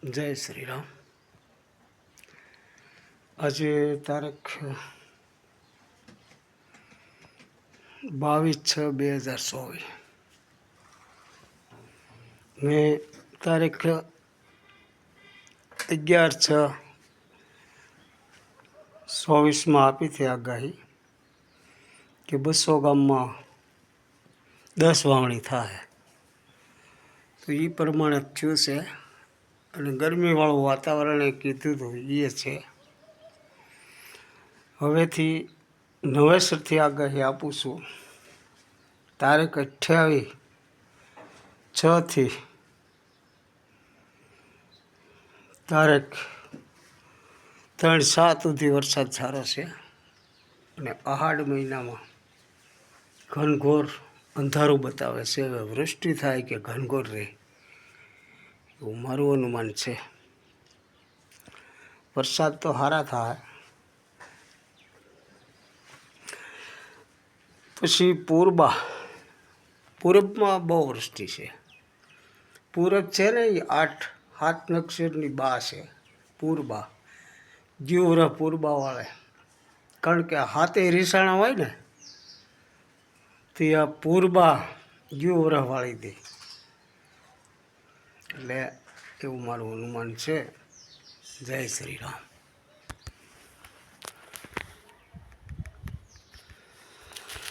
જય શ્રી રામ। આજે તારીખ 22/6/2024 મેં તારીખ 11/6/24 આપી હતી આગાહી કે 200 ગામમાં 10 વાવણી થાય। તો એ પ્રમાણે થયું છે અને ગરમીવાળું વાતાવરણે કીધું હતું એ છે। હવેથી નવેસરથી આગાહી આપું છું। તારીખ 28/6 તારીખ 3/7 સુધી વરસાદ સારો છે અને આહાડ મહિનામાં ઘનઘોર અંધારું બતાવે છે। હવે વૃષ્ટિ થાય કે ઘનઘોર રહે એવું મારું અનુમાન છે। વરસાદ તો સારા થાય। પછી પૂરબમાં બહુ વૃષ્ટિ છે। પૂરબ છે ને એ 8-7 નક્ષત્રની બા છે પૂરબા, જીવરા પૂરબા વાળે, કારણ કે હાથે રીસાણા હોય ને તે આ પૂરબા જીવરા વાળી દે, એટલે એવું મારું અનુમાન છે। જય શ્રી રામ।